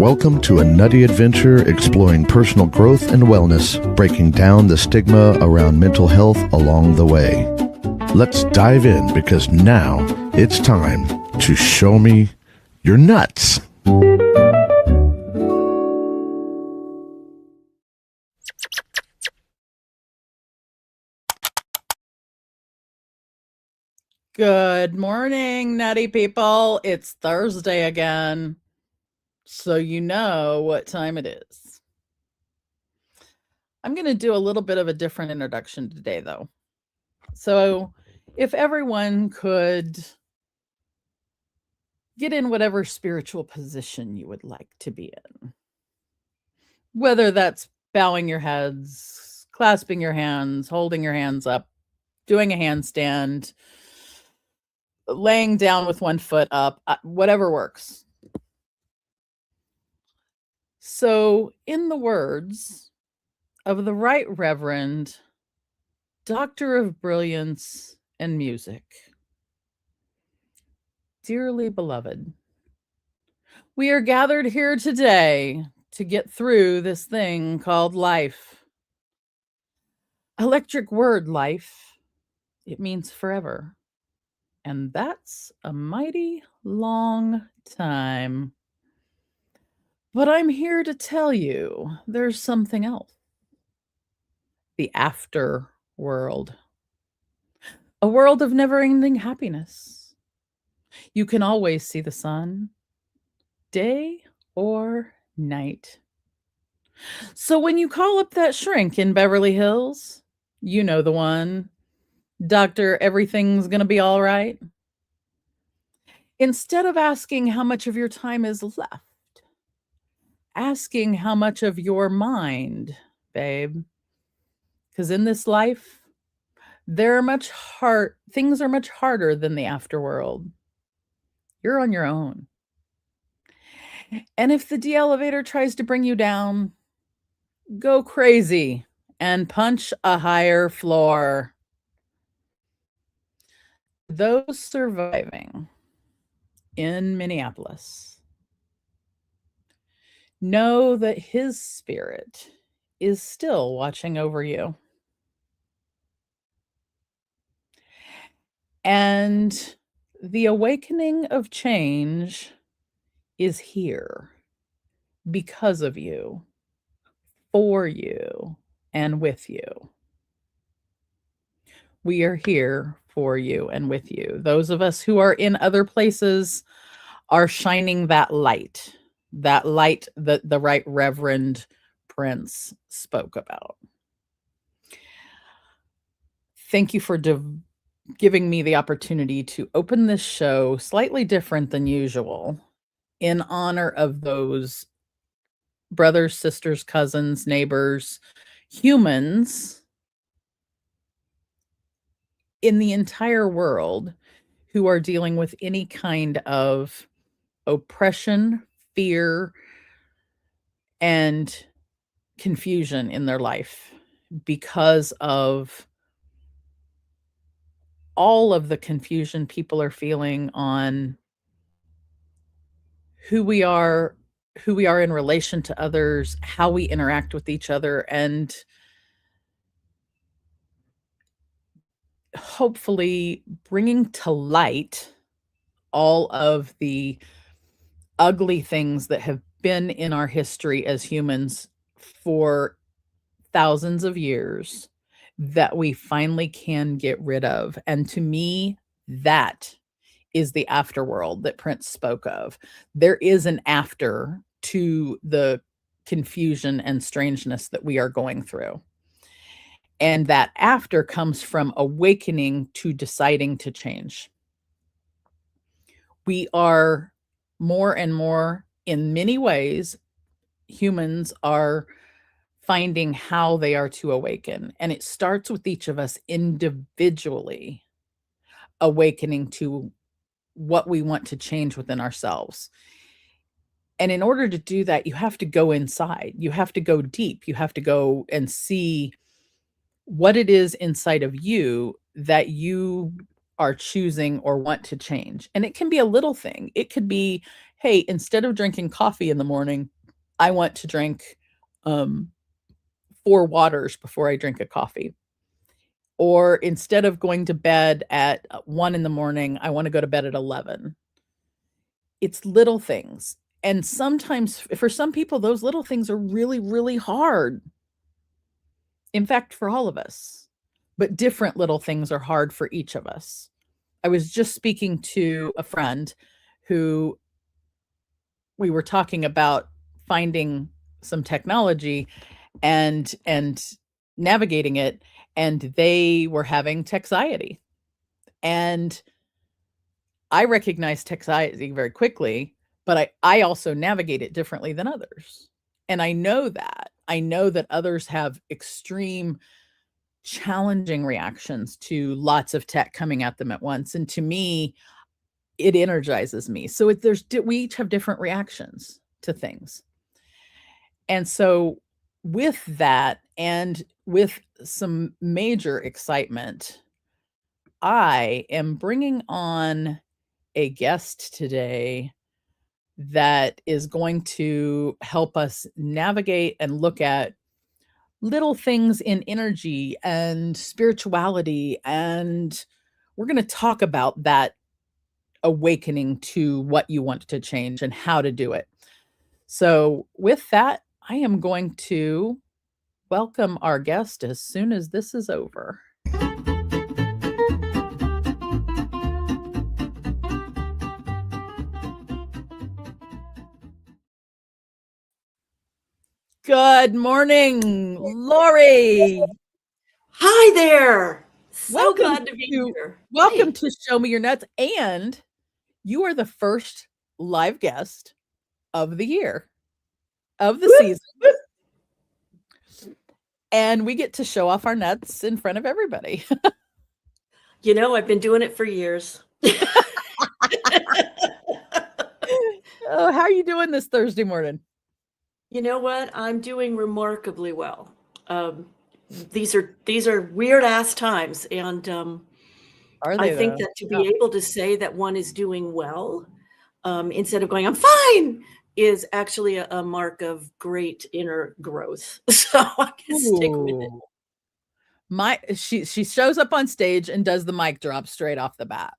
welcome to a nutty adventure exploring personal growth and wellness, breaking down the stigma around mental health along the way. Let's dive in because now it's time to show me your nuts. Good morning, nutty people. It's Thursday again, so you know what time it is. I'm going to do a little bit of a different introduction today, though. So if everyone could get in whatever spiritual position you would like to be in, whether that's bowing your heads, clasping your hands, holding your hands up, doing a handstand, laying down with one foot up, whatever works. So, in the words of the Right Reverend Doctor of Brilliance and Music, dearly beloved, we are gathered here today to get through this thing called life. Electric word, life. It means forever. And that's a mighty long time. But I'm here to tell you there's something else. The after world. A world of never-ending happiness. You can always see the sun, day or night. So when you call up that shrink in Beverly Hills, you know the one, Doctor, everything's gonna be all right. Instead of asking how much of your time is left, asking how much of your mind, babe, because in this life, things are much harder than the afterworld. You're on your own. And if the de-elevator tries to bring you down, go crazy and punch a higher floor. Those surviving in Minneapolis know that his spirit is still watching over you. And the awakening of change is here because of you, for you, and with you. We are here for you and with you. Those of us who are in other places are shining that light that the Right Reverend Prince spoke about. Thank you for giving me the opportunity to open this show slightly different than usual in honor of those brothers, sisters, cousins, neighbors, humans in the entire world who are dealing with any kind of oppression, fear, and confusion in their life because of all of the confusion people are feeling on who we are in relation to others, how we interact with each other, and hopefully bringing to light all of the ugly things that have been in our history as humans for thousands of years that we finally can get rid of. And to me, that is the afterworld that Prince spoke of. There is an after to the confusion and strangeness that we are going through. And that after comes from awakening to deciding to change. We are more and more, in many ways, humans are finding how they are to awaken. And it starts with each of us individually awakening to what we want to change within ourselves. And in order to do that, you have to go inside. You have to go deep. You have to go and see what it is inside of you that you are choosing or want to change. And it can be a little thing. It could be, hey, instead of drinking coffee in the morning, I want to drink 4 waters before I drink a coffee. Or instead of going to bed at 1 in the morning, I want to go to bed at 11. It's little things. And sometimes for some people, those little things are really, really hard. In fact, for all of us, but different little things are hard for each of us. I was just speaking to a friend who we were talking about finding some technology and navigating it, and they were having Techxiety. And I recognize Techxiety very quickly, but I also navigate it differently than others. And I know that others have extreme challenging reactions to lots of tech coming at them at once. And to me, it energizes me. So we each have different reactions to things. And so with that, and with some major excitement, I am bringing on a guest today that is going to help us navigate and look at little things in energy and spirituality. And we're going to talk about that awakening to what you want to change and how to do it. So with that, I am going to welcome our guest as soon as this is over. Good morning, Lori. Hi there. So glad to be here. Welcome to Show Me Your Nuts. And you are the first live guest of the year, of the season. And we get to show off our nuts in front of everybody. You know, I've been doing it for years. Oh, how are you doing this Thursday morning? You know what? I'm doing remarkably well. These are weird ass times, and Are they, I think though? that to be able to say that one is doing well, instead of going "I'm fine," is actually a mark of great inner growth. So I can stick with it. She shows up on stage and does the mic drop straight off the bat.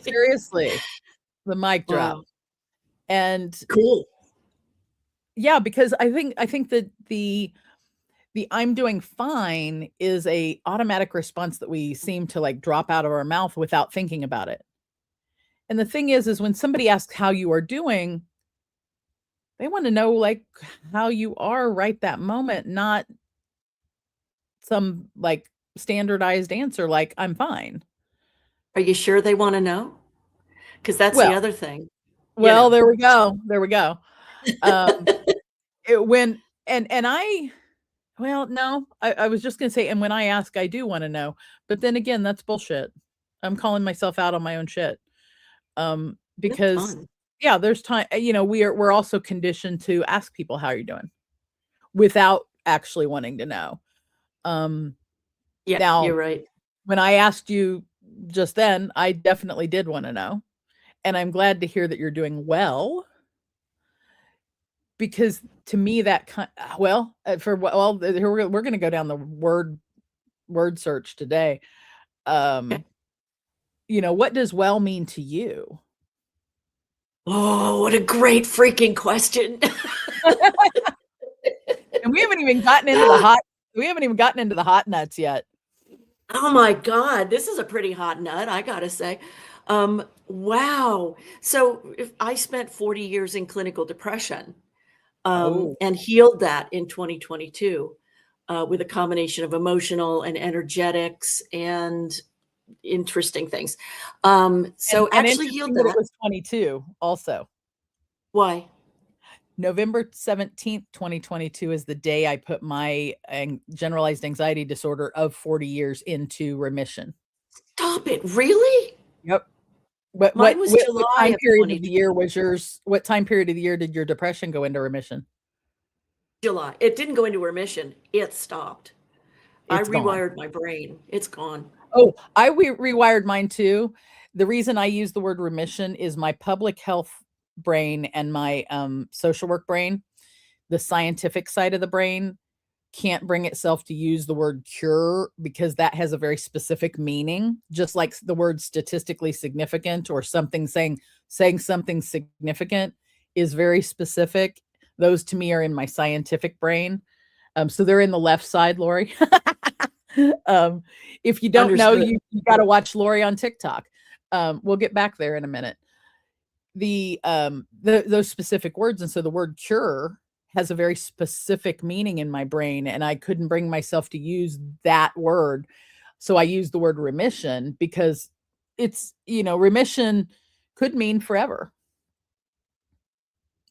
Seriously, the mic drop. Wow. And cool. Yeah, because I think that the I'm doing fine is a automatic response that we seem to like drop out of our mouth without thinking about it. And the thing is when somebody asks how you are doing, they want to know like how you are right that moment, not some like standardized answer like I'm fine. Are you sure they want to know? Because that's the other thing. Well, there we go. There we go. No, I was just going to say, and when I ask, I do want to know, but then again, that's bullshit. I'm calling myself out on my own shit. Because yeah, there's time, we're also conditioned to ask people how you're doing without actually wanting to know. Yeah, now, you're right. When I asked you just then, I definitely did want to know. And I'm glad to hear that you're doing well. Because to me, that we're going to go down the word search today. What does well mean to you? Oh, what a great freaking question. And we haven't even gotten into the hot nuts yet. Oh my God, this is a pretty hot nut, I gotta say. Wow. So if I spent 40 years in clinical depression, and healed that in 2022 with a combination of emotional and energetics and interesting things. Actually healed that. It was 22 also. Why? November 17th, 2022 is the day I put my generalized anxiety disorder of 40 years into remission. Stop it. Really? Yep. What time period of the year was yours? What time period of the year did your depression go into remission? July. It didn't go into remission. It stopped. I rewired gone. My brain. It's gone. Oh, I rewired mine too. The reason I use the word remission is my public health brain and my social work brain, the scientific side of the brain can't bring itself to use the word cure because that has a very specific meaning, just like the word statistically significant or something saying something significant is very specific. Those to me are in my scientific brain. So they're in the left side, Lori. If you don't know, you got to watch Lori on TikTok. We'll get back there in a minute. Those specific words. And so the word cure has a very specific meaning in my brain, and I couldn't bring myself to use that word. So I used the word remission because it's, remission could mean forever,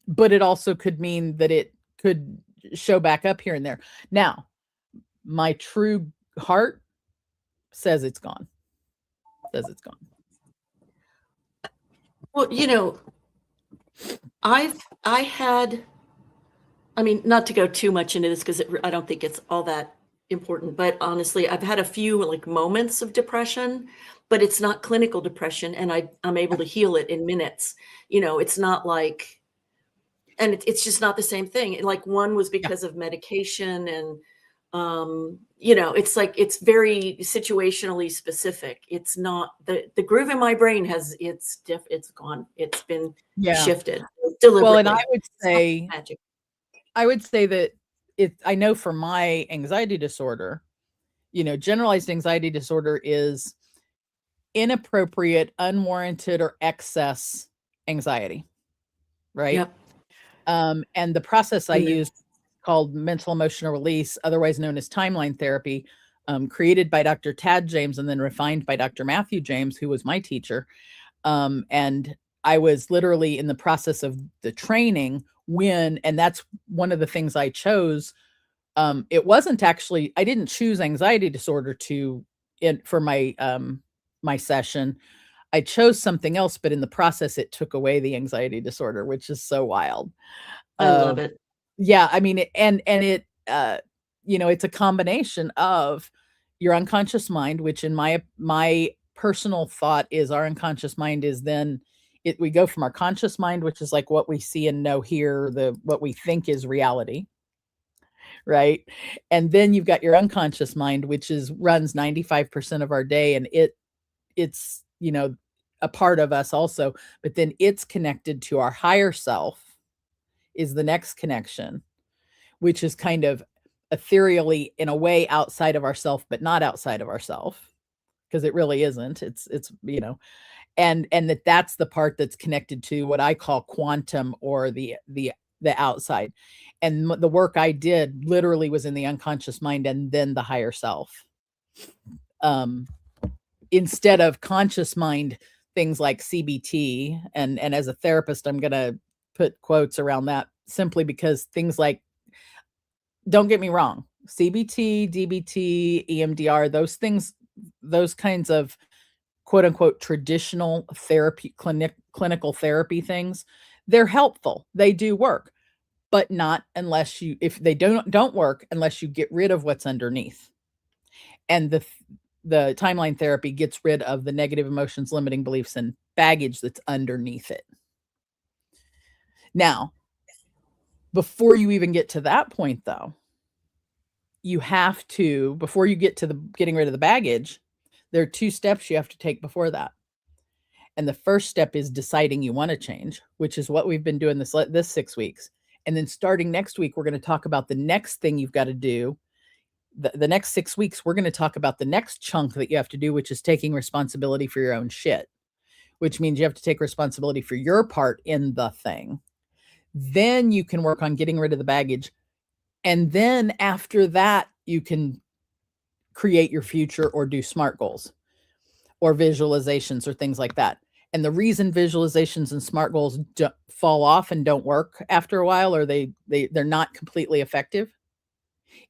but it also could mean that it could show back up here and there. Now, my true heart says it's gone. Well, I mean, not to go too much into this because I don't think it's all that important, but honestly, I've had a few like moments of depression, but it's not clinical depression, and I'm able to heal it in minutes. It's not like, and it's just not the same thing. Like one was because of medication, and it's like it's very situationally specific. It's not the groove in my brain it's gone. It's been shifted deliberately. Well, and I would say that I know for my anxiety disorder, generalized anxiety disorder is inappropriate, unwarranted, or excess anxiety, right? Yep. And the process I used called mental emotional release, otherwise known as timeline therapy, created by Dr. Tad James and then refined by Dr. Matthew James, who was my teacher. And I was literally in the process of the training and that's one of the things I chose. It wasn't actually, I didn't choose anxiety disorder for my, my session. I chose something else, but in the process, it took away the anxiety disorder, which is so wild. I love it. Yeah. I mean, it's a combination of your unconscious mind, which in my personal thought is our unconscious mind is then we go from our conscious mind, which is like what we see and know here, what we think is reality. Right. And then you've got your unconscious mind, which runs 95% of our day. And it's, a part of us also, but then it's connected to our higher self is the next connection, which is kind of ethereally in a way outside of ourself, but not outside of ourself, because it really isn't. It's, and that's the part that's connected to what I call quantum or the outside. And the work I did literally was in the unconscious mind and then the higher self. Instead of conscious mind, things like CBT, and as a therapist, I'm going to put quotes around that simply because things like, don't get me wrong, CBT, DBT, EMDR, those things, those kinds of quote unquote traditional therapy, clinical therapy things, they're helpful. They do work, but not if they don't work unless you get rid of what's underneath. And the timeline therapy gets rid of the negative emotions, limiting beliefs, and baggage that's underneath it. Now, before you even get to that point, though, you have to, before you get to getting rid of the baggage, there are 2 steps you have to take before that. And the first step is deciding you want to change, which is what we've been doing this 6 weeks. And then starting next week, we're going to talk about the next thing you've got to do. The next 6 weeks, we're going to talk about the next chunk that you have to do, which is taking responsibility for your own shit, which means you have to take responsibility for your part in the thing. Then you can work on getting rid of the baggage. And then after that, you can create your future or do SMART goals or visualizations or things like that. And the reason visualizations and SMART goals fall off and don't work after a while, or they're not completely effective,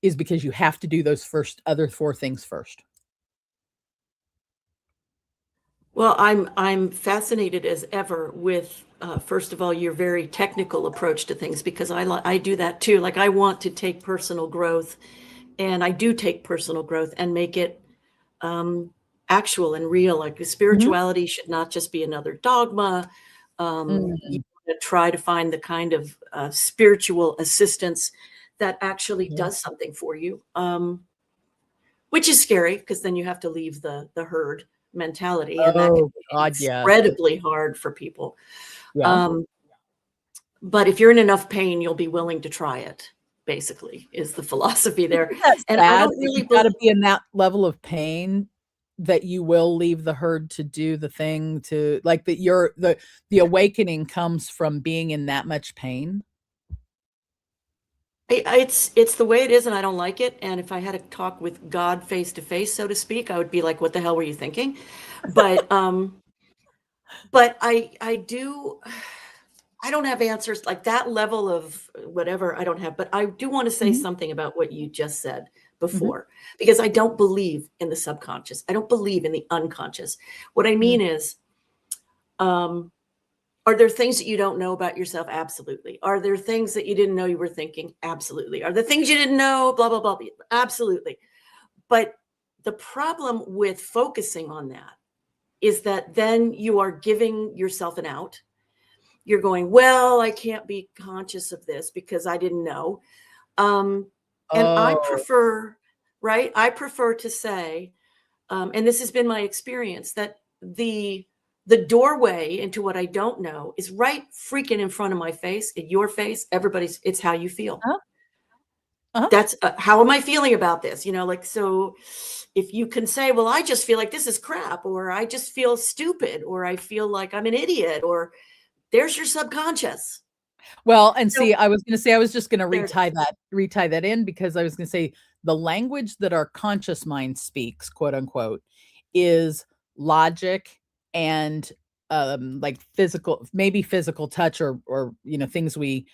is because you have to do those other 4 things first. Well, I'm fascinated as ever with first of all, your very technical approach to things, because I do that too. Like I want to take personal growth, and I do take personal growth and make it actual and real. Like spirituality should not just be another dogma. You want try to find the kind of spiritual assistance that actually does something for you, which is scary because then you have to leave the herd mentality, and that can be incredibly hard for people. But if you're in enough pain, you'll be willing to try it, basically, is the philosophy there. And I don't really got to be in that level of pain that you will leave the herd to do the thing, to like that the awakening comes from being in that much pain. It's the way it is, and I don't like it. And if I had a talk with God face to face, so to speak, I would be like, what the hell were you thinking? But but I don't have answers like that level of whatever. I don't have, but I do want to say something about what you just said before, because I don't believe in the subconscious. I don't believe in the unconscious. What I mean is, are there things that you don't know about yourself? Absolutely. Are there things that you didn't know you were thinking? Absolutely. Are there things you didn't know? Blah, blah, blah. Absolutely. But the problem with focusing on that is that then you are giving yourself an out. You're going, well, I can't be conscious of this because I didn't know. And I prefer, right? I prefer to say, and this has been my experience, that the doorway into what I don't know is right freaking in front of my face, in your face, everybody's, it's how you feel. That's how am I feeling about this? You know, like, so if you can say, well, I just feel like this is crap, or I just feel stupid, or I feel like I'm an idiot, or there's your subconscious. Well, and see, I was going to say, I was just going to retie that in, because I was going to say the language that our conscious mind speaks, quote unquote, is logic and like physical, maybe physical touch, or you know, things we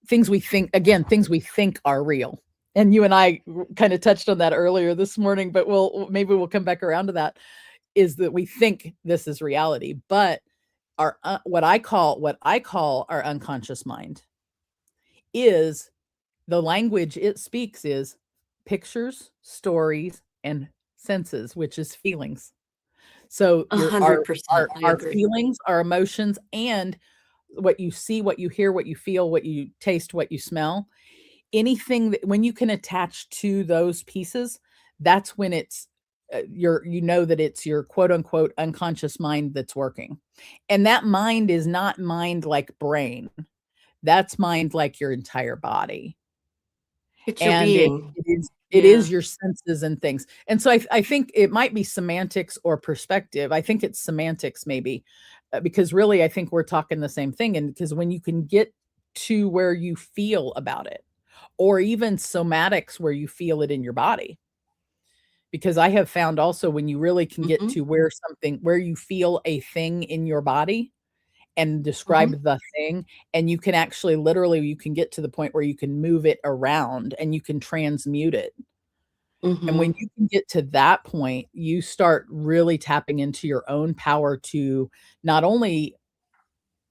think are real. And you and I kind of touched on that earlier this morning, but maybe we'll come back around to that, is that we think this is reality. But our what I call our unconscious mind is the language it speaks is pictures, stories, and senses, which is feelings. So 100%, our feelings, our emotions, and what you see, what you hear, what you feel, what you taste, what you smell, anything that, when you can attach to those pieces, that's when it's you know that it's your quote unquote unconscious mind that's working. And that mind is not mind like brain. That's mind like your entire body. It's your being. It is your senses and things. And so I think it might be semantics or perspective. I think it's semantics maybe, because really I think we're talking the same thing. And because when you can get to where you feel about it, or even somatics where you feel it in your body, because I have found also when you really can get to where you feel a thing in your body and describe the thing, and you can actually literally, you can get to the point where you can move it around and you can transmute it. And when you can get to that point, you start really tapping into your own power to not only,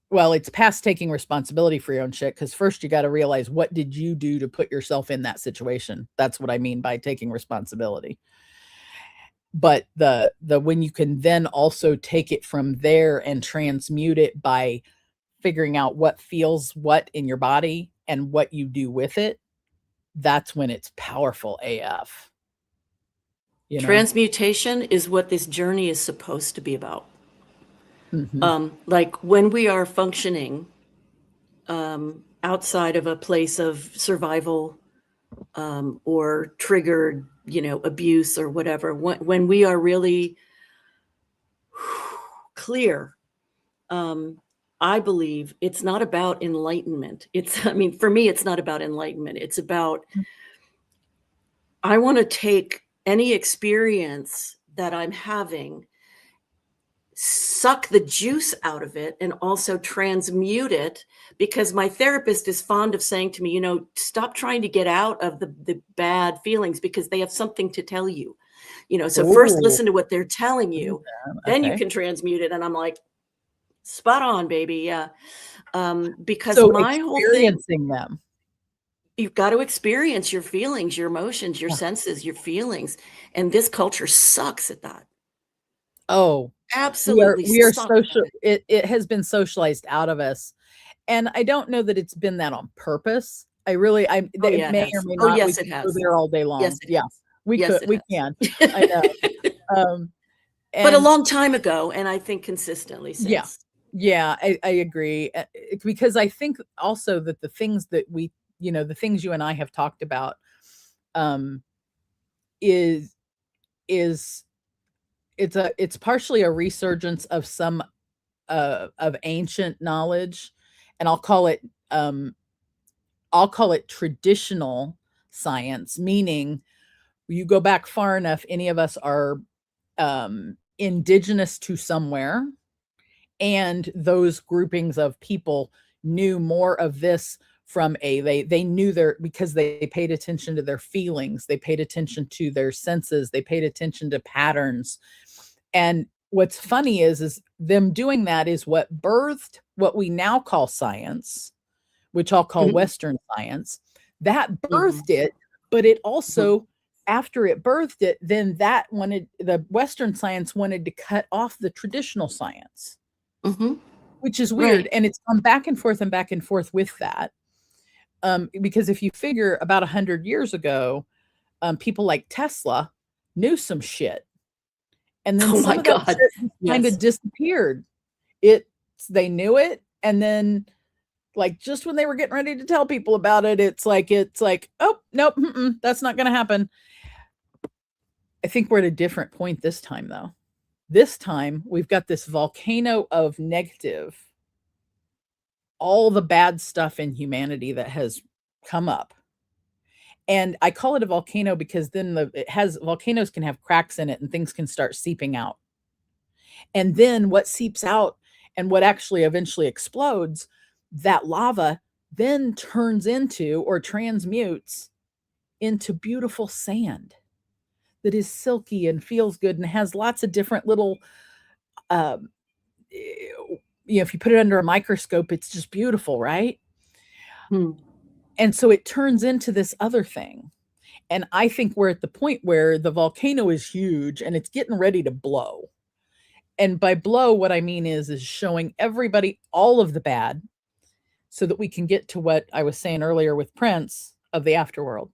well, it's past taking responsibility for your own shit, because first you got to realize, what did you do to put yourself in that situation? That's what I mean by taking responsibility. But the when you can then also take it from there and transmute it by figuring out what feels what in your body and what you do with it, that's when it's powerful AF. You know? Transmutation is what this journey is supposed to be about. Like when we are functioning outside of a place of survival or triggered, you know, abuse or whatever, when we are really clear, I believe it's not about enlightenment. I mean, for me, it's not about enlightenment. It's about, I want to take any experience that I'm having, suck the juice out of it, and also transmute it, because my therapist is fond of saying to me, you know, stop trying to get out of the bad feelings, because they have something to tell you, you know. So first listen to what they're telling you, then you can transmute it. And I'm like, spot on, baby. Yeah. Because so my whole thing, them, you've got to experience your feelings, your emotions, your senses, your feelings. And this culture sucks at that. Oh, absolutely. We are social. It has been socialized out of us. And I don't know that it's been that on purpose. It yeah, may it or has. may Oh, not. We yes, could it go has. there all day long. Yes, it Yeah, has. we Yes, could. it We has. can. I know. But a And long time ago, and I think consistently yeah, since. yeah, I agree. Because I think also that the things that the things you and I have talked about, um, is is it's partially a resurgence of some of ancient knowledge, and um I'll call it traditional science, meaning you go back far enough, any of us are indigenous to somewhere, and those groupings of people knew more of this from they knew because they paid attention to their feelings, they paid attention to their senses, they paid attention to patterns. And what's funny is them doing that is what birthed what we now call science, which I'll call Mhm, Western science. That mhm, birthed it, but it mhm, also, after it birthed it, then the Western science wanted to cut off the traditional science, mhm. which is weird. Right. And it's gone back and forth with that. Because if you figure about 100 years ago, people like Tesla knew some shit. And then Oh my some of that God. shit just kind Yes. of disappeared. They knew it, and then like just when they were getting ready to tell people about it, it's like, oh nope, that's not going to happen. I think we're at a different point this time, though. This time we've got this volcano of negative, all the bad stuff in humanity that has come up. And I call it a volcano because then volcanoes can have cracks in it and things can start seeping out. And then what seeps out and what actually eventually explodes, that lava then turns into or transmutes into beautiful sand that is silky and feels good and has lots of different little, um, if you put it under a microscope, it's just beautiful, right? Hmm. And so it turns into this other thing. And I think we're at the point where the volcano is huge and it's getting ready to blow. And by blow, what I mean is showing everybody all of the bad so that we can get to what I was saying earlier with Prince of the afterworld,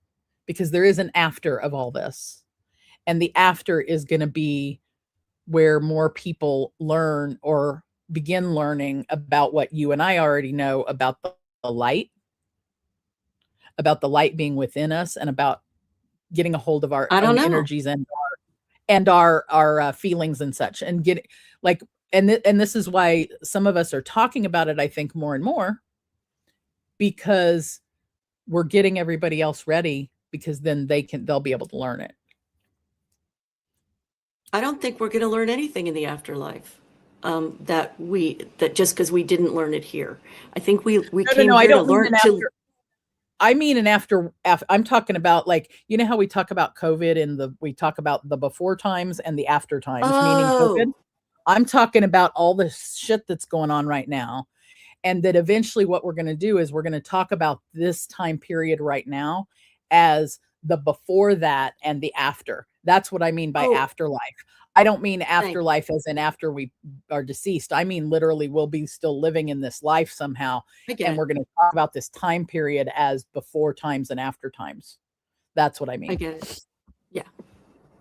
because there is an after of all this. And the after is going to be where more people learn or begin learning about what you and I already know about the light, about the light being within us, and about getting a hold of our I don't own know. energies and our feelings and such, and get like, and this is why some of us are talking about it, I think, more and more, because we're getting everybody else ready, because then they'll be able to learn it. I don't think we're going to learn anything in the afterlife. That just because we didn't learn it here. I think we No, came I here to don't mean learn an to. after. I mean an after. I'm talking about, like, you know how we talk about COVID and we talk about the before times and the after times, meaning COVID. Oh, I'm talking about all the shit that's going on right now. And that eventually what we're going to do is we're going to talk about this time period right now as the before that and the after. That's what I mean by oh, afterlife. I don't mean thank you. afterlife as in after we are deceased. I mean literally we'll be still living in this life somehow. I get And it. we're going to talk about this time period as before times and after times. That's what I I mean. get it. Yeah.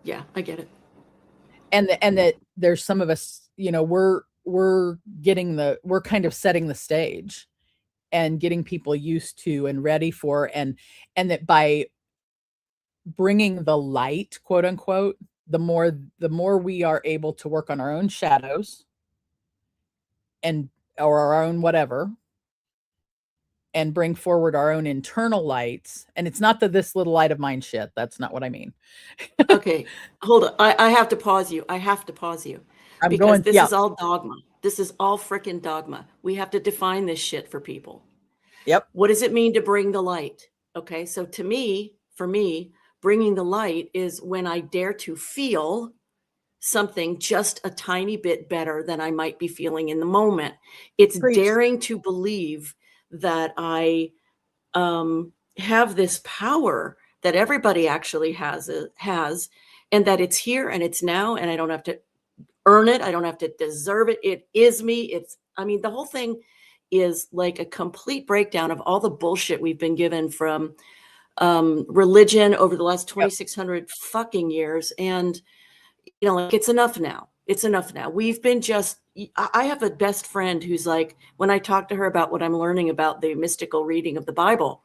Yeah, I get it. And that there's some of us, we're kind of setting the stage and getting people used to and ready for, and that by bringing the light, quote unquote, the more we are able to work on our own shadows and or our own whatever, and bring forward our own internal lights. And it's not this little light of mine shit. That's not what I mean. Okay, hold on. I have to pause you. I have to pause you I'm because going, this yeah, is all dogma. This is all freaking dogma. We have to define this shit for people. yep. What does it mean to bring the light? Okay, so for me, bringing the light is when I dare to feel something just a tiny bit better than I might be feeling in the moment. It's Preach. daring to believe that I have this power that everybody actually has, and that it's here and it's now, and I don't have to earn it. I don't have to deserve it. It is me. I mean, the whole thing is like a complete breakdown of all the bullshit we've been given from religion over the last 2,600 fucking years. And, you know, like, it's enough now. It's enough now. We've been just, I have a best friend who's like, when I talk to her about what I'm learning about the mystical reading of the Bible,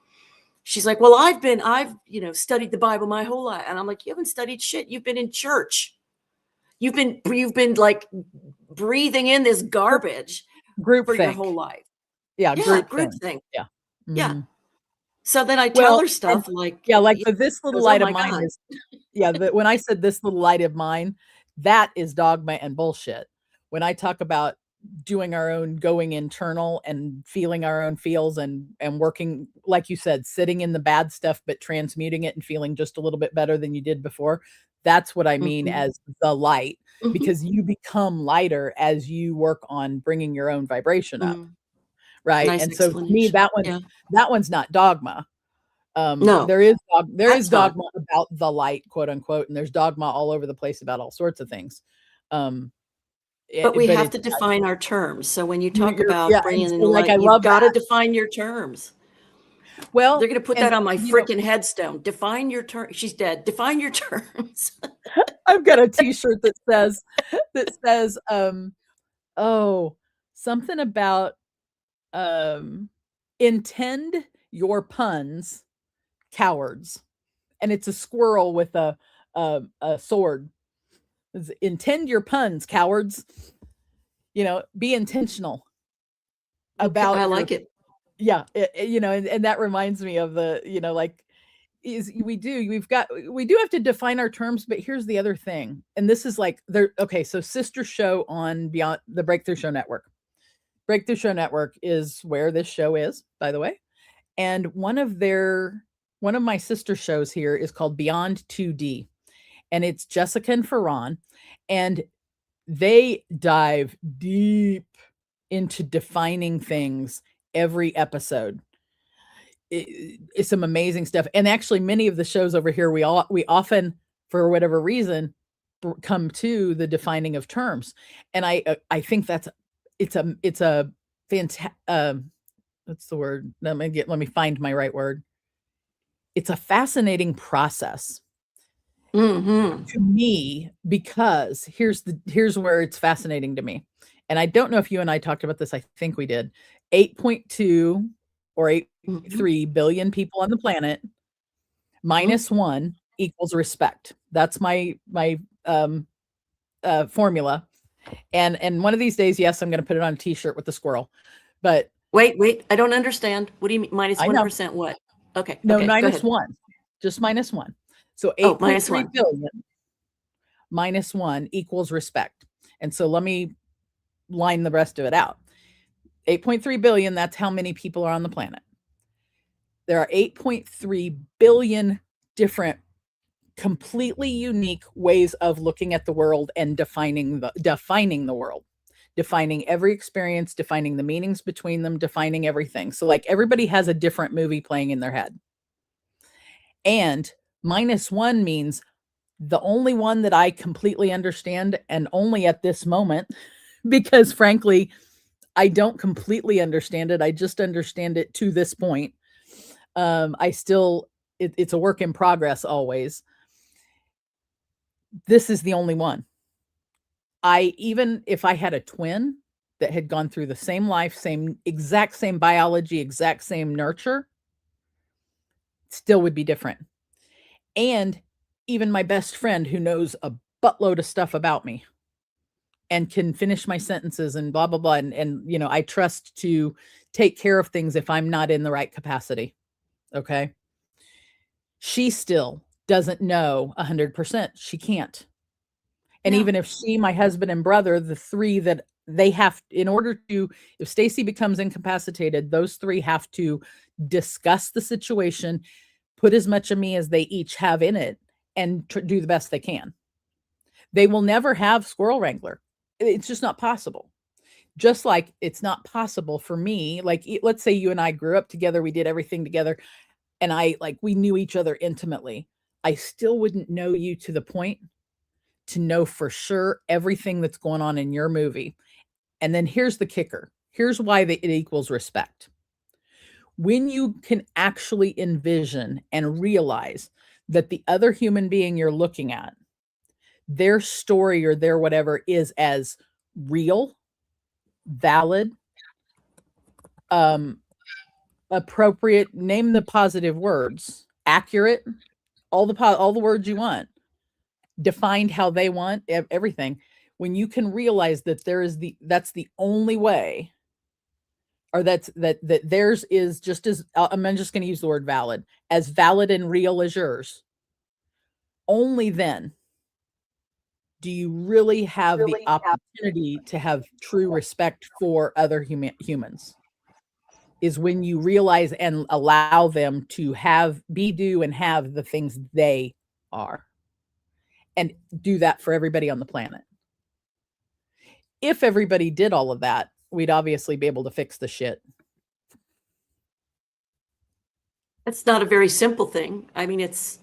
she's like, well, I've you know, studied the Bible my whole life. And I'm like, you haven't studied shit. You've been in church. You've been like breathing in this garbage for your whole life. Yeah. Group thing. Yeah. Yeah. So then I tell her stuff like, like this little light of mine is, when I said this little light of mine, that is dogma and bullshit. When I talk about doing our own, going internal and feeling our own feels and working, like you said, sitting in the bad stuff, but transmuting it and feeling just a little bit better than you did before. That's what I mean as the light, because you become lighter as you work on bringing your own vibration up. Right. Nice and so to me, that one's not dogma. No, there is dogma about the light, quote unquote, and there's dogma all over the place about all sorts of things. But we have to define our terms. So when you talk about bringing in the light, you've got to define your terms. Well, they're going to put that on my freaking headstone. Define your terms. She's dead. Define your terms. I've got a T-shirt that says, something about intend your puns, cowards, and it's a squirrel with a sword. It's, intend your puns, cowards. You know, be intentional about. I like it. Yeah, you know, and that reminds me of the, you know, like, we do have to define our terms, but here's the other thing, and this is like so sister show on Beyond the Breakthrough Show Network. Breakthrough Show Network is where this show is, by the way, and one of my sister shows here is called Beyond 2D, and it's Jessica and Ferran, and they dive deep into defining things every episode. It's some amazing stuff. And actually many of the shows over here, we often, for whatever reason, come to the defining of terms. And I think it's a fantastic, what's the word? Let me find my right word. It's a fascinating process to me, because here's where it's fascinating to me. And I don't know if you and I talked about this. I think we did. 8.2 or 8.3 billion people on the planet, minus 1 equals respect. That's my formula. And one of these days, yes, I'm going to put it on a T-shirt with the squirrel. But wait, I don't understand. What do you mean minus 1%? What? Okay. No, minus 1, just minus 1. So 8.3 billion minus 1 equals respect. And so let me line the rest of it out. 8.3 billion, that's how many people are on the planet. There are 8.3 billion different, completely unique ways of looking at the world and defining the world, defining every experience, defining the meanings between them, defining everything. So like everybody has a different movie playing in their head. And minus 1 means the only one that I completely understand, and only at this moment, because frankly, I don't completely understand it. I just understand it to this point. It's a work in progress always. This is the only one. Even if I had a twin that had gone through the same life, exact same biology, exact same nurture, still would be different. And even my best friend who knows a buttload of stuff about me and can finish my sentences and blah, blah, blah. And, you know, I trust to take care of things if I'm not in the right capacity. Okay. She still doesn't know 100%. She can't. And even if my husband and brother, the three that they have, in order to, if Stacy becomes incapacitated, those three have to discuss the situation, put as much of me as they each have in it, and do the best they can. They will never have Squirrel Wrangler. It's just not possible. Just like it's not possible for me. Like, let's say you and I grew up together, we did everything together, and we knew each other intimately. I still wouldn't know you to the point to know for sure everything that's going on in your movie. And then here's the kicker. Here's why it equals respect. When you can actually envision and realize that the other human being you're looking at, their story or their whatever is as real, valid, appropriate, name the positive words, accurate, all the words you want, defined how they want, everything. When you can realize that that's the only way, or that theirs is just as, I'm just going to use the word valid, as valid and real as yours, only then do you really have the opportunity to have true respect for other humans. Is when you realize and allow them to be, do, and have the things they are. And do that for everybody on the planet. If everybody did all of that, we'd obviously be able to fix the shit. It's not a very simple thing. I mean, it's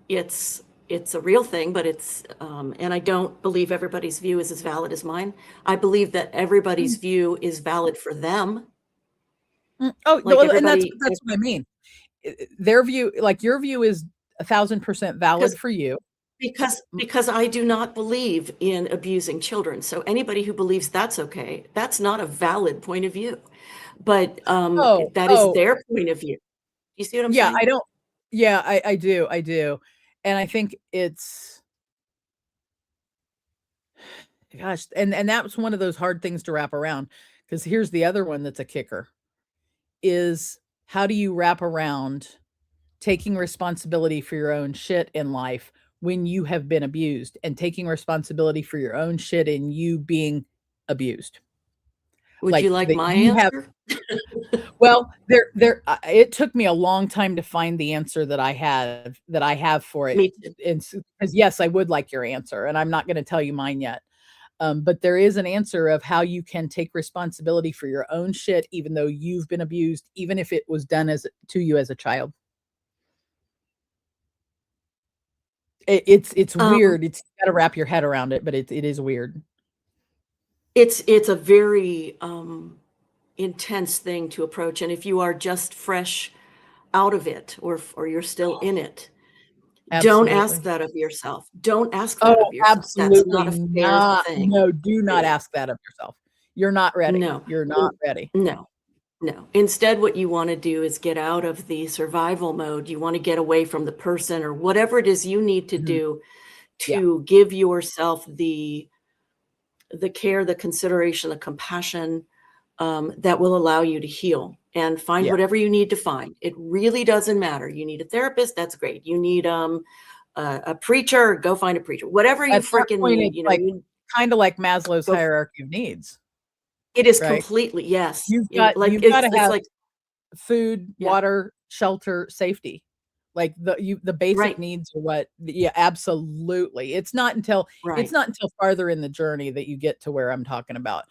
a real thing, but it's, and I don't believe everybody's view is as valid as mine. I believe that everybody's view is valid for them. Oh, like and that's what I mean. Their view, like your view, is 1,000% valid for you. Because I do not believe in abusing children. So anybody who believes that's okay, that's not a valid point of view. But that is their point of view. You see what I'm saying? I do. And I think it's, gosh, and that was one of those hard things to wrap around, because here's the other one that's a kicker, is how do you wrap around taking responsibility for your own shit in life when you have been abused, and taking responsibility for your own shit in you being abused? Would you like my answer? Well, it took me a long time to find the answer that I have for it. Me too. Because yes, I would like your answer, and I'm not going to tell you mine yet. But there is an answer of how you can take responsibility for your own shit, even though you've been abused, even if it was done to you as a child. It's weird. It's got to wrap your head around it, but it is weird. It's a very intense thing to approach, and if you are just fresh out of it, or you're still in it, Absolutely. don't ask that of yourself. Don't ask that of yourself. Absolutely. That's not a fair thing. No, do not ask that of yourself. You're not ready. No. You're not ready. No. Instead, what you want to do is get out of the survival mode. You want to get away from the person or whatever it is you need to do to give yourself the care, the consideration, the compassion that will allow you to heal and find whatever you need to find. It really doesn't matter. You need a therapist, that's great. You need a preacher, go find a preacher. Whatever you freaking need, you know, like, kind of like Maslow's hierarchy of needs. It is completely, yes. You've got to have like food, water, shelter, safety. Like the basic needs are what, absolutely. It's not until farther in the journey that you get to where I'm talking about.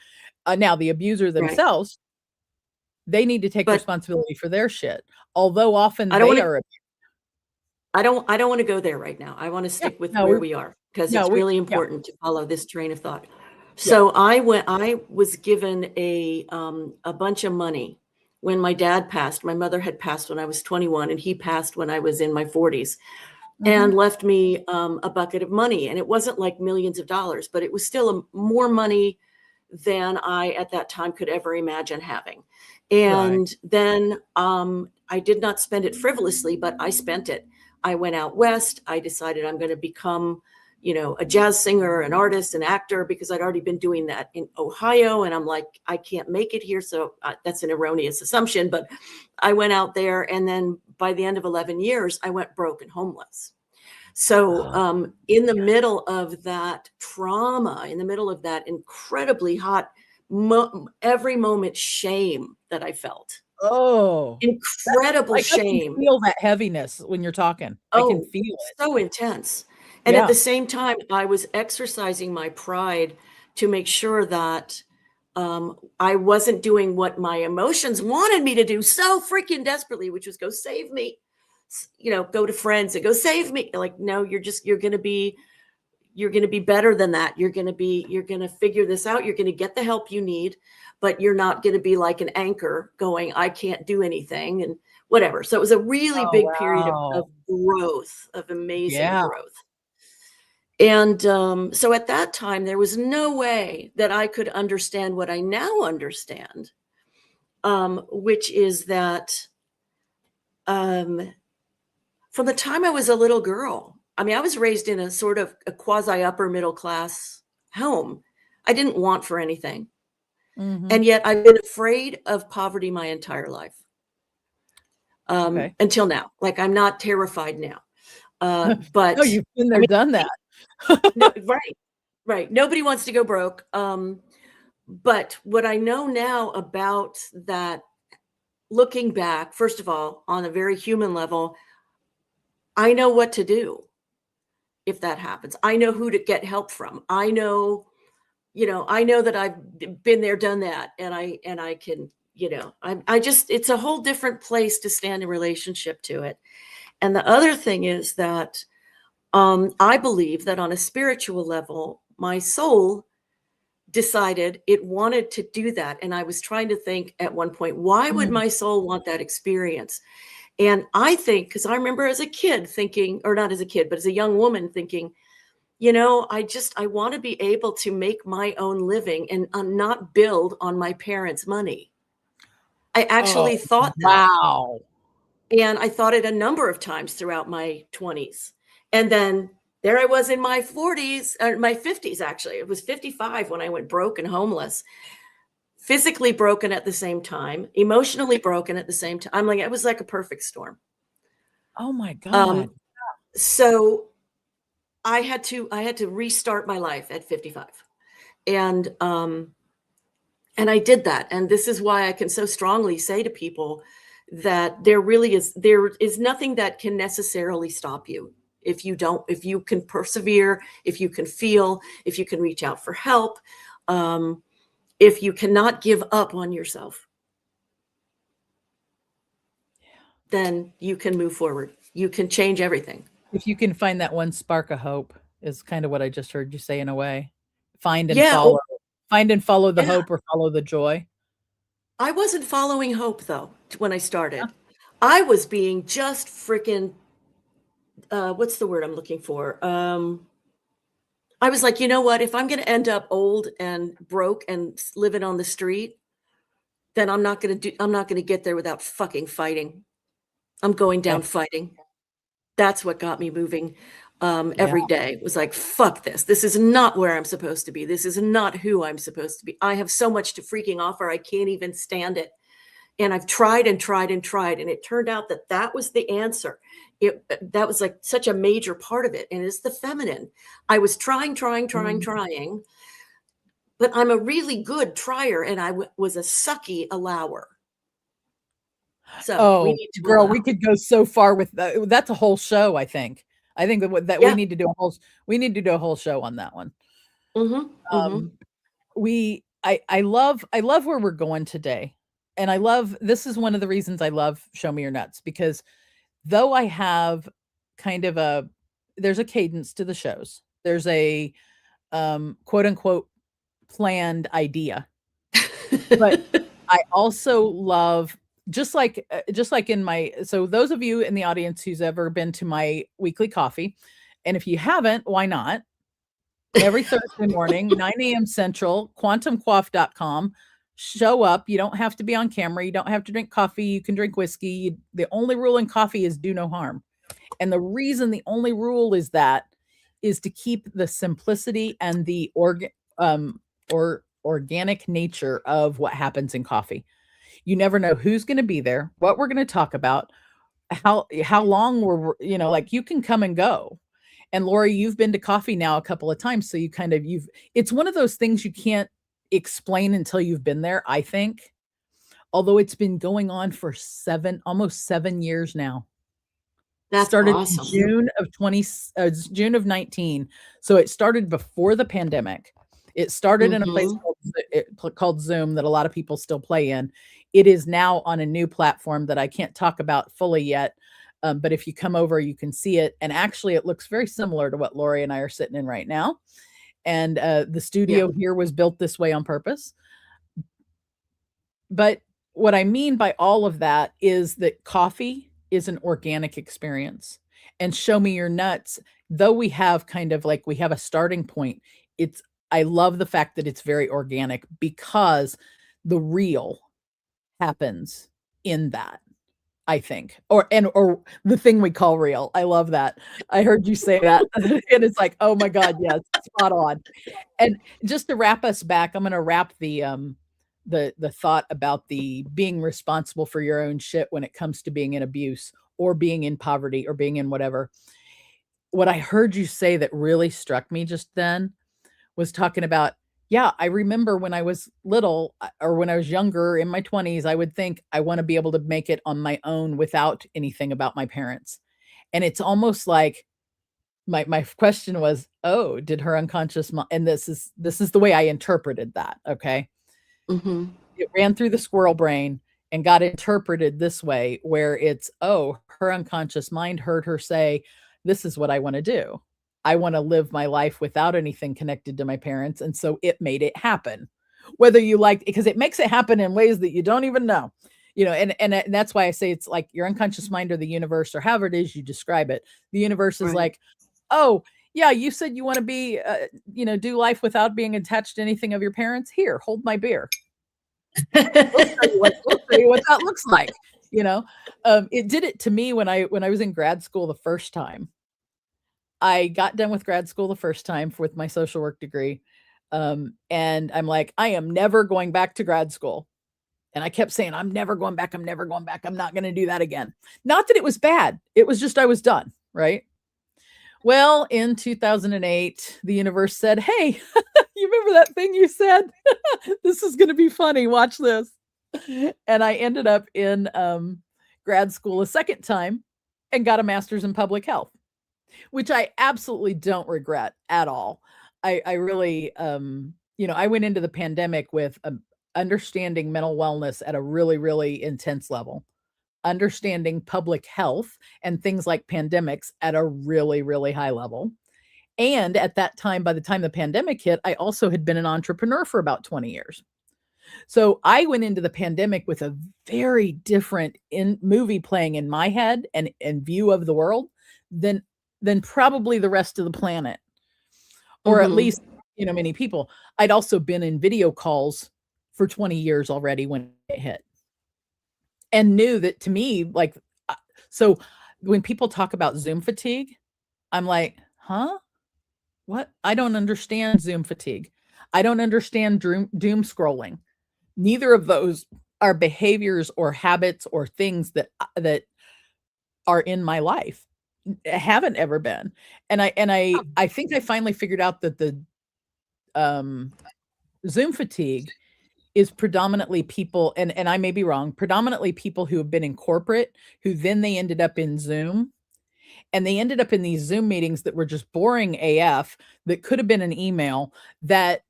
Now the abuser themselves, they need to take responsibility for their shit. Although often they are abused. I don't want to go there right now. I want to stick with where we are, because it's really important to follow this train of thought. So I was given a bunch of money when my dad passed. My mother had passed when I was 21, and he passed when I was in my 40s, and left me a bucket of money. And it wasn't like millions of dollars, but it was still more money than I at that time could ever imagine having. And then I did not spend it frivolously, but I spent it. I went out west. I decided I'm going to become, a jazz singer, an artist, an actor, because I'd already been doing that in Ohio. And I'm like, I can't make it here. So that's an erroneous assumption, but I went out there. And then by the end of 11 years, I went broke and homeless. So in the middle of that trauma, in the middle of that incredibly hot, every moment shame that I felt. Incredible shame. I can feel that heaviness when you're talking. I can feel it. So intense. And at the same time, I was exercising my pride to make sure that I wasn't doing what my emotions wanted me to do so freaking desperately, which was go save me, go to friends and go save me. Like, no, you're going to be, You're going to be better than that. You're going to figure this out. You're going to get the help you need, but you're not going to be like an anchor going, I can't do anything and whatever. So it was a really big period of growth, of amazing growth. And so at that time, there was no way that I could understand what I now understand, which is that from the time I was a little girl, I mean, I was raised in a sort of a quasi upper middle class home. I didn't want for anything. And yet I've been afraid of poverty my entire life. Until now. Like, I'm not terrified now. But no, you've been there, done that. No, right. Nobody wants to go broke. But what I know now about that, looking back, first of all, on a very human level, I know what to do if that happens. I know who to get help from. I know that I've been there, done that, and I can, I just, it's a whole different place to stand in relationship to it. And the other thing is that I believe that on a spiritual level, my soul decided it wanted to do that. And I was trying to think at one point, why would my soul want that experience? And I think, because I remember as a kid thinking, or not as a kid, but as a young woman thinking, I want to be able to make my own living and not build on my parents' money. I actually thought that. Wow. And I thought it a number of times throughout my 20s. And then there I was in my 40s, or my 50s, actually. It was 55 when I went broke and homeless, physically broken at the same time, emotionally broken at the same time. It was like a perfect storm. Oh my God. So I had to restart my life at 55. And I did that. And this is why I can so strongly say to people that there is nothing that can necessarily stop you. If you can persevere, if you can feel, if you can reach out for help, if you cannot give up on yourself, then you can move forward. You can change everything. If you can find that one spark of hope is kind of what I just heard you say in a way. Find and follow the hope or follow the joy. I wasn't following hope though when I started. Yeah. I was being just freaking what's the word I'm looking for? I was like, you know what? If I'm going to end up old and broke and living on the street, then I'm not going to get there without fucking fighting. I'm going down fighting. That's what got me moving every day. It was like, fuck this. This is not where I'm supposed to be. This is not who I'm supposed to be. I have so much to freaking offer. I can't even stand it. And I've tried and tried and tried. And it turned out that was the answer. That was like such a major part of it. And it's the feminine. I was trying. But I'm a really good trier. And I was a sucky allower. So we could go so far with that. That's a whole show, I think. We need to do a whole show on that one. I love where we're going today. And this is one of the reasons I love Show Me Your Nuts, because though I have kind of there's a cadence to the shows. There's a quote unquote planned idea, but I also love, just like so those of you in the audience who's ever been to my weekly coffee, and if you haven't, why not? Every Thursday morning, 9 a.m. Central, quantumcoif.com. Show up. You don't have to be on camera. You don't have to drink coffee. You can drink whiskey. The only rule in coffee is do no harm. And the reason the only rule is to keep the simplicity and the organic nature of what happens in coffee. You never know who's going to be there, what we're going to talk about, how long you can come and go. And Lori, you've been to coffee now a couple of times. So it's one of those things you can't explain until you've been there, I think. Although it's been going on for almost 7 years now. That's started awesome. June of 19. So it started before the pandemic. It started in a place called Zoom that a lot of people still play in. It is now on a new platform that I can't talk about fully yet. But if you come over, you can see it. And actually, it looks very similar to what Lori and I are sitting in right now. And the studio here was built this way on purpose. But what I mean by all of that is that coffee is an organic experience. And show me your nuts, though we have kind of like, we have a starting point. I love the fact that it's very organic because the real happens in that, I think, or the thing we call real. I love that. I heard you say that. And it's like, oh my God, yes, spot on. And just to wrap us back, I'm going to wrap the thought about the being responsible for your own shit when it comes to being in abuse or being in poverty or being in whatever. What I heard you say that really struck me just then was talking about, yeah, I remember when I was little or when I was younger in my 20s, I would think I want to be able to make it on my own without anything about my parents. And it's almost like my question was, oh, did her unconscious and this is the way I interpreted that, okay? It ran through the squirrel brain and got interpreted this way, where it's, oh, her unconscious mind heard her say, this is what I want to do. I want to live my life without anything connected to my parents. And so it made it happen, whether you like, because it makes it happen in ways that you don't even know, and that's why I say it's like your unconscious mind or the universe or however it is you describe it. The universe is like, oh, yeah, you said you want to be, do life without being attached to anything of your parents. Here, hold my beer. We'll tell you what that looks like. It did it to me when I was in grad school the first time. I got done with grad school the first time with my social work degree. And I'm like, I am never going back to grad school. And I kept saying, I'm never going back. I'm never going back. I'm not going to do that again. Not that it was bad. It was just, I was done. Right. Well, in 2008, the universe said, hey, you remember that thing you said? This is going to be funny. Watch this. And I ended up in grad school a second time and got a master's in public health, which I absolutely don't regret at all. I really, I went into the pandemic with understanding mental wellness at a really, really intense level, understanding public health and things like pandemics at a really, really high level. And at that time, by the time the pandemic hit, I also had been an entrepreneur for about 20 years. So I went into the pandemic with a very different movie playing in my head and view of the world than probably the rest of the planet, or at least, many people. I'd also been in video calls for 20 years already when it hit, and knew that to me, like, so when people talk about Zoom fatigue, I'm like, huh? What? I don't understand Zoom fatigue. I don't understand doom scrolling. Neither of those are behaviors or habits or things that are in my life. Haven't ever been. And I think I finally figured out that the Zoom fatigue is predominantly people, and I may be wrong, predominantly people who have been in corporate, who then they ended up in Zoom. And they ended up in these Zoom meetings that were just boring AF, that could have been an email, that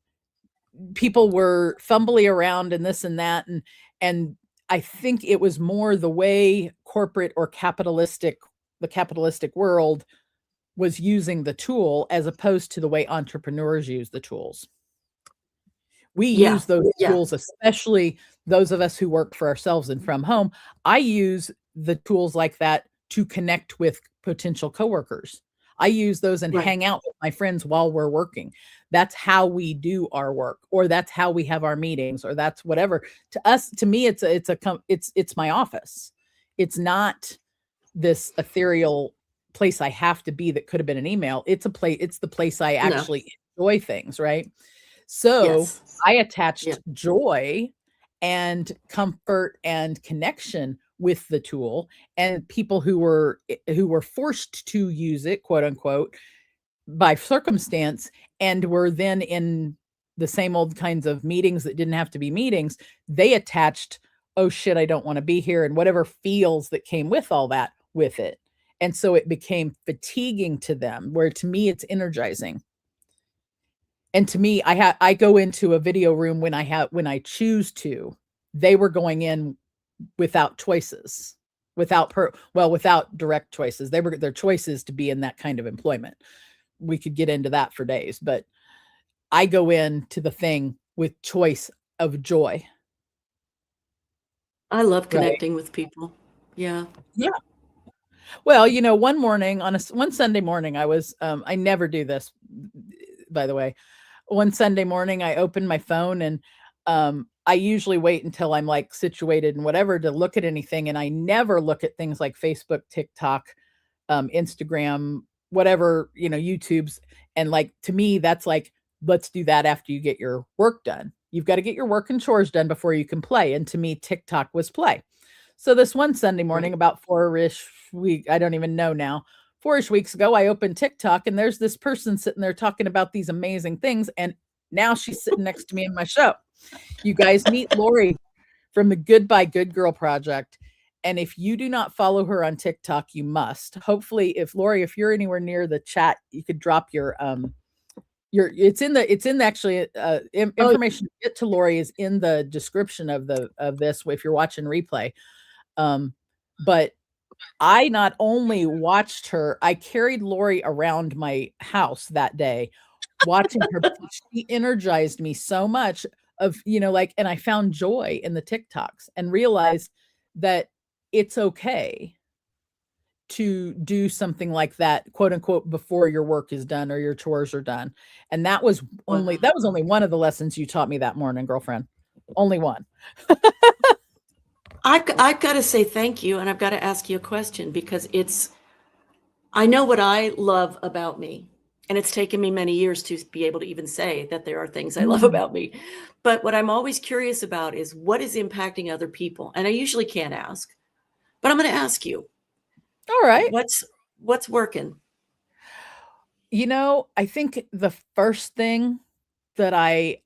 people were fumbly around and this and that. And I think it was more the way corporate or the capitalistic world was using the tool as opposed to the way entrepreneurs use the tools. We use those tools, especially those of us who work for ourselves and from home. I use the tools like that to connect with potential coworkers. I use those and hang out with my friends while we're working. That's how we do our work, or that's how we have our meetings, or that's whatever. To me, it's my office. It's not this ethereal place I have to be that could have been an email. It's the place I actually enjoy things, right? So I attached joy and comfort and connection with the tool, and people who were forced to use it, quote unquote, by circumstance, and were then in the same old kinds of meetings that didn't have to be meetings, they attached, oh shit, I don't want to be here, and whatever feels that came with all that with it. And so it became fatiguing to them, where to me it's energizing. And to me, I go into a video room when I choose to. They were going in without choices. without direct choices. They were their choices to be in that kind of employment. We could get into that for days, but I go into the thing with choice of joy. I love Right. connecting with people. Yeah. Yeah. Well, one morning one Sunday morning, I never do this, by the way. One Sunday morning, I opened my phone and I usually wait until I'm like situated and whatever to look at anything. And I never look at things like Facebook, TikTok, Instagram, whatever, YouTube's. And like, to me, that's like, let's do that after you get your work done. You've got to get your work and chores done before you can play. And to me, TikTok was play. So this one Sunday morning, about 4-ish week, I don't even know now, 4-ish weeks ago, I opened TikTok and there's this person sitting there talking about these amazing things. And now she's sitting next to me in my show. You guys meet Lori from the Goodbye Good Girl Project. And if you do not follow her on TikTok, you must. Hopefully, if you're anywhere near the chat, you could drop your information to get to Lori is in the description of this if you're watching replay. But I not only watched her, I carried Lori around my house that day, watching her. She energized me so much and I found joy in the TikToks and realized that it's okay to do something like that, quote unquote, before your work is done or your chores are done. And that was only one of the lessons you taught me that morning, girlfriend. Only one. I've got to say thank you, and I've got to ask you a question because I know what I love about me, and it's taken me many years to be able to even say that there are things I love about me. But what I'm always curious about is what is impacting other people. And I usually can't ask, but I'm going to ask you. All right. What's working? I think the first thing that I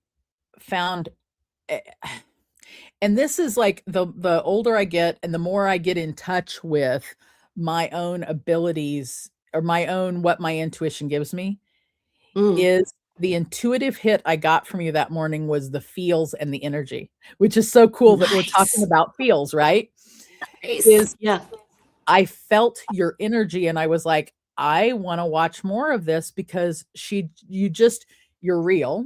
found, and this is like the older I get and the more I get in touch with my own abilities or what my intuition gives me, is the intuitive hit I got from you that morning was the feels and the energy, which is so cool that we're talking about feels, right? Nice. Yeah. I felt your energy and I was like, I want to watch more of this because you're real.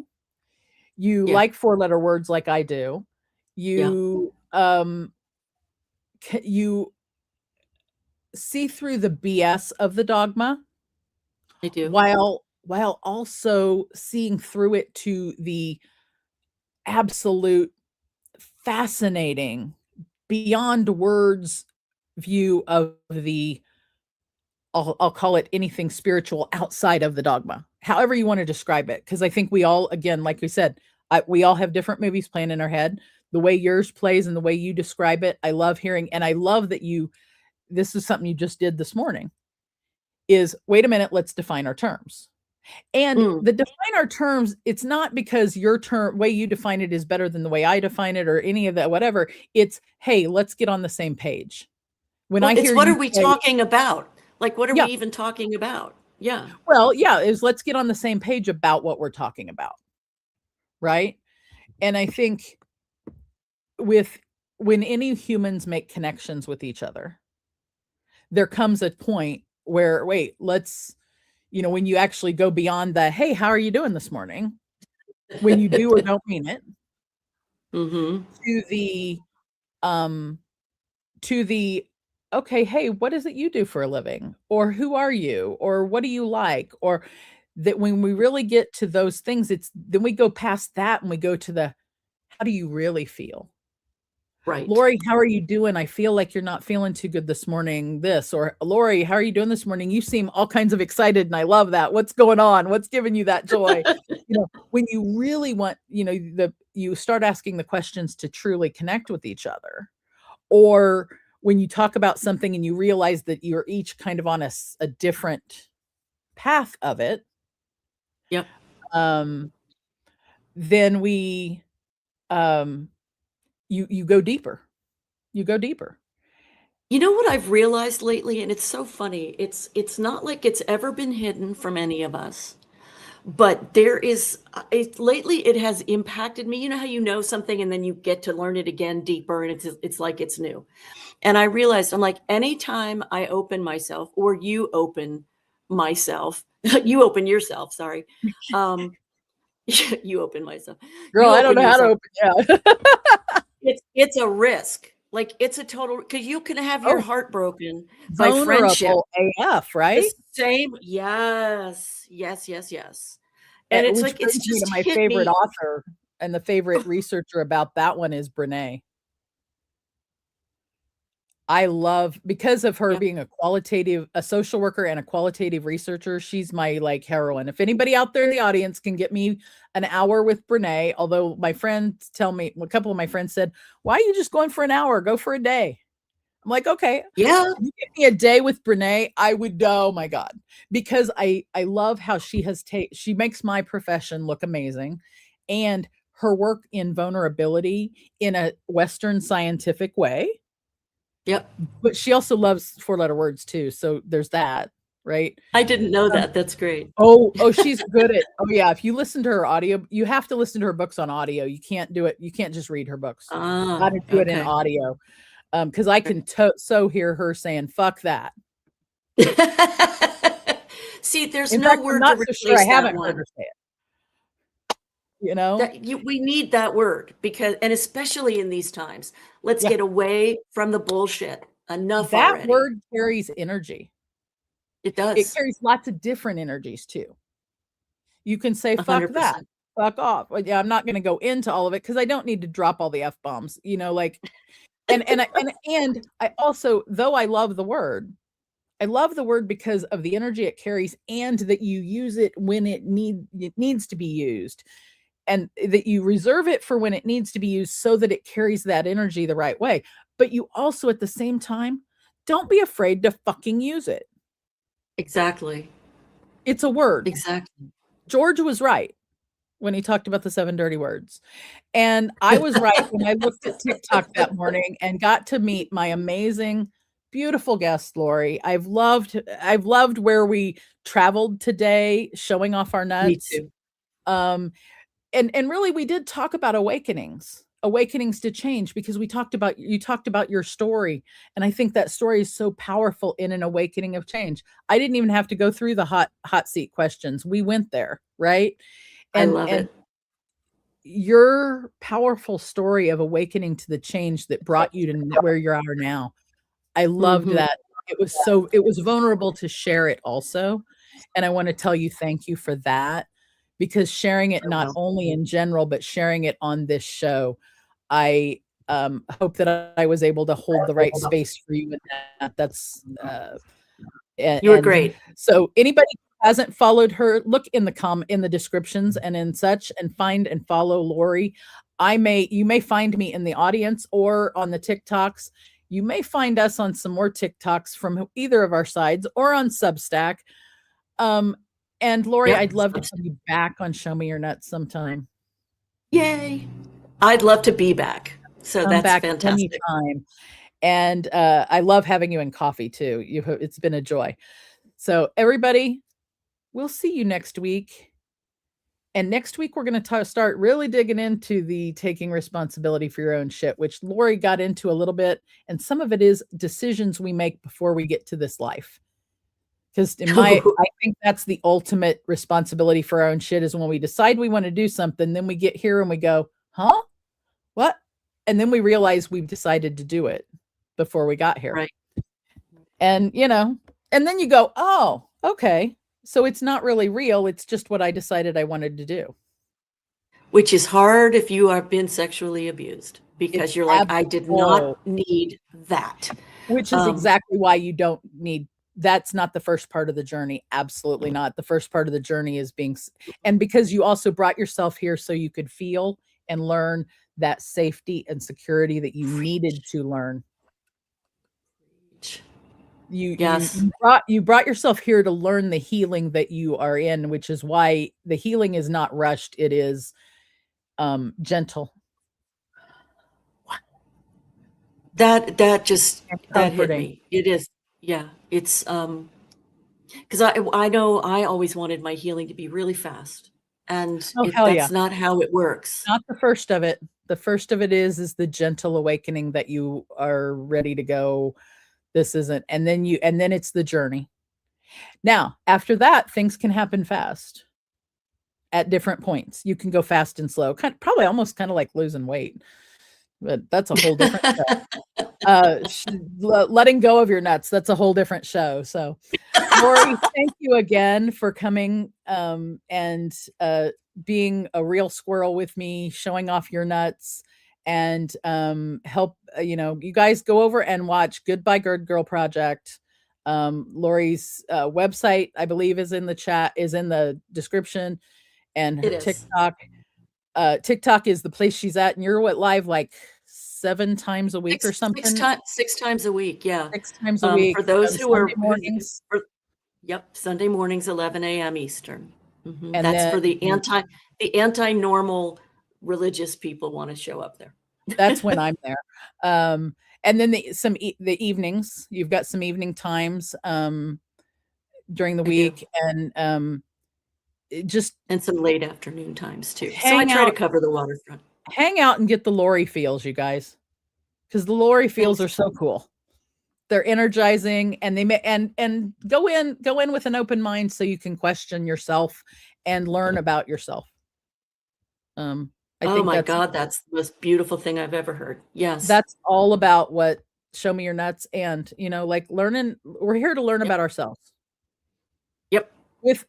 You like 4-letter words like I do. You you see through the BS of the dogma. I do. While also seeing through it to the absolute fascinating, beyond words view of the I'll call it anything spiritual outside of the dogma, however you want to describe it. Because I think we all, again, like we said, we all have different movies playing in our head. The way yours plays and the way you describe it, I love hearing. And I love that this is something you just did this morning, is wait a minute, let's define our terms. And the define our terms, it's not because your way you define it is better than the way I define it or any of that, whatever. It's, hey, let's get on the same page. What are we talking about? Like, what are we even talking about? Yeah. Well, is let's get on the same page about what we're talking about. Right. And I think when any humans make connections with each other, there comes a point where, wait, let's, when you actually go beyond the, hey, how are you doing this morning? When you do or don't mean it, to the, okay, hey, what is it you do for a living? Or who are you? Or what do you like? Or that when we really get to those things, then we go past that and we go to the, how do you really feel? Right. Lori, how are you doing? I feel like you're not feeling too good this morning. Or Lori, how are you doing this morning? You seem all kinds of excited and I love that. What's going on? What's giving you that joy? When you really want, you start asking the questions to truly connect with each other. Or when you talk about something and you realize that you're each kind of on a different path of it. Yep. Then we, you go deeper. You go deeper. You know what I've realized lately, and it's so funny. It's not like it's ever been hidden from any of us, But there is, lately it has impacted me. You know how you know something and then you get to learn it again deeper and it's like it's new. And I realized, I'm like, anytime I open myself or you open myself, you open yourself, sorry. You open myself. Girl, You I don't open know how to yourself. open. Yeah. It's a risk. Like it's a total, because you can have your Oh, heart broken by friendship. vulnerable AF, The right? same, yes, yes, yes, yes. And it's Which like it's brings me to just my hit favorite me. author, and the favorite researcher about that one is Brené. I love, because of her Yeah. being a social worker and a qualitative researcher, she's my like heroine. If anybody out there in the audience can get me an hour with Brené, although my friends tell me, a couple of my friends said, why are you just going for an hour? Go for a day. I'm like, okay, Yeah. you give me a day with Brené, I would, oh my God, because I love how she makes my profession look amazing, and her work in vulnerability in a Western scientific way. Yep. But she also loves four-letter words too, so there's that, right? I didn't know that. That's great. Oh, she's good at, oh yeah, if you listen to her audio, you have to listen to her books on audio. You can't do it. You can't just read her books. You Ah, gotta do it in okay. audio. Because I can so hear her saying, fuck that. See, there's In no fact, I'm word to not so sure I replace that haven't heard one. her say it, you know? We need that word, because, and especially in these times, let's Yeah. get away from the bullshit. Enough That already. word carries energy. It It does. carries lots of different energies too. You can say, fuck that, 100%. fuck off. Well, yeah, I'm not gonna go into all of it because I don't need to drop all the F-bombs, like, and I also, though I love the word, because of the energy it carries, and that you use it when it needs to be used, and that you reserve it for when it needs to be used so that it carries that energy the right way. But you also, at the same time, don't be afraid to fucking use it. Exactly. It's a word. Exactly. George was right when he talked about the 7 dirty words. And I was right when I looked at TikTok that morning and got to meet my amazing, beautiful guest, Lori. I've loved where we traveled today, showing off our Me nuts. too. And really we did talk about awakenings to change, because you talked about your story, and I think that story is so powerful in an awakening of change. I didn't even have to go through the hot seat questions. We went there, right? I And love it. your powerful story of awakening to the change that brought you to where you are now, I loved Mhm. that. It was vulnerable to share it also, and I want to tell you thank you for that, because sharing it not Well, only in general, but sharing it on this show, I hope that I was able to hold the right space for you in that. That's you were and great. so anybody who hasn't followed her, look in the descriptions and in such, and find and follow Lori. You may find me in the audience or on the TikToks. You may find us on some more TikToks from either of our sides or on Substack. And Lori, Yep. I'd love to have you back on Show Me Your Nuts sometime. Yay. I'd love to be back. So Come that's back fantastic. anytime. And I love having you in coffee too. It's been a joy. So everybody, we'll see you next week. And next week, we're going to start really digging into the taking responsibility for your own shit, which Lori got into a little bit. And some of it is decisions we make before we get to this life. Because I think that's the ultimate responsibility for our own shit, is when we decide we want to do something, then we get here and we go, huh? What? And then we realize we've decided to do it before we got here. Right. And, and then you go, oh, okay. So it's not really real. It's just what I decided I wanted to do. Which is hard if you are been sexually abused, because It's you're like, I did not need that. Which is exactly why you don't need, that's not the first part of the journey. Absolutely not. The first part of the journey is and because you also brought yourself here so you could feel and learn that safety and security that you needed to learn. Yes. You brought yourself here to learn the healing that you are in, which is why the healing is not rushed. It is gentle. That hit comforting. me. It is. Yeah. It's Because I know I always wanted my healing to be really fast, and hell yeah. that's not how it works. Not the first of it. The first of it is the gentle awakening that you are ready to go. This isn't, and then it's the journey. Now, after that, things can happen fast at different points. You can go fast and slow, probably almost kind of like losing weight, but that's a whole different show. Letting go of your nuts, that's a whole different show. So, Lori, thank you again for coming and being a real squirrel with me, showing off your nuts, and help, you guys go over and watch Goodbye Gird Girl Project. Lori's website, I believe, is in the chat, is in the description, and her TikTok is the place she's at. And you're live like 7 times a week or something? 6 times a week, yeah. 6 times a week. For those who are mornings. Sunday mornings, 11 a.m. Eastern. Mm-hmm. And that's for the anti-normal religious people want to show up there. That's when I'm there. And then the evenings, you've got some evening times during the week, and some late afternoon times too. So I try to cover the waterfront. Hang out and get the Lori feels, you guys, because the Lori feels are so cool. They're energizing, and and go in with an open mind so you can question yourself and learn about yourself. I think my God, that's the most beautiful thing I've ever heard. Yes. That's all about what Show Me Your Nuts, and like learning, we're here to learn about ourselves. Yep.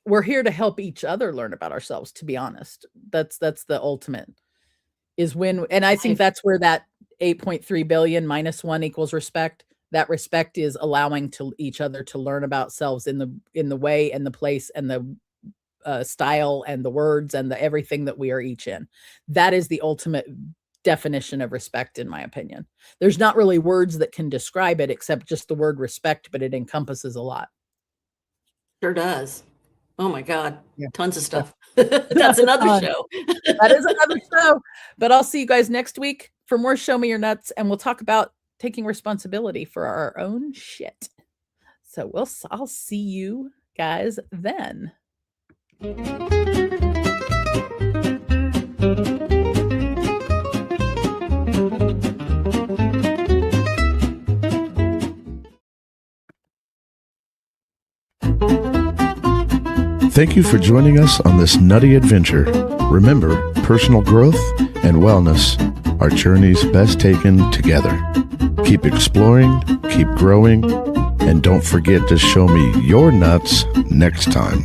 We're here to help each other learn about ourselves, to be honest. That's the ultimate is and I think that's where that 8.3 billion minus 1 equals respect. That respect is allowing each other to learn about selves in the way and the place and the style and the words and the everything that we are each in. That is the ultimate definition of respect, in my opinion. There's not really words that can describe it except just the word respect, but it encompasses a lot. Sure does. Oh my God. Yeah. Tons of stuff. That's another show. That is another show. But I'll see you guys next week for more Show Me Your Nuts, and we'll talk about taking responsibility for our own shit. So I'll see you guys then. Thank you for joining us on this nutty adventure. Remember, personal growth and wellness are journeys best taken together. Keep exploring, keep growing, and don't forget to show me your nuts next time.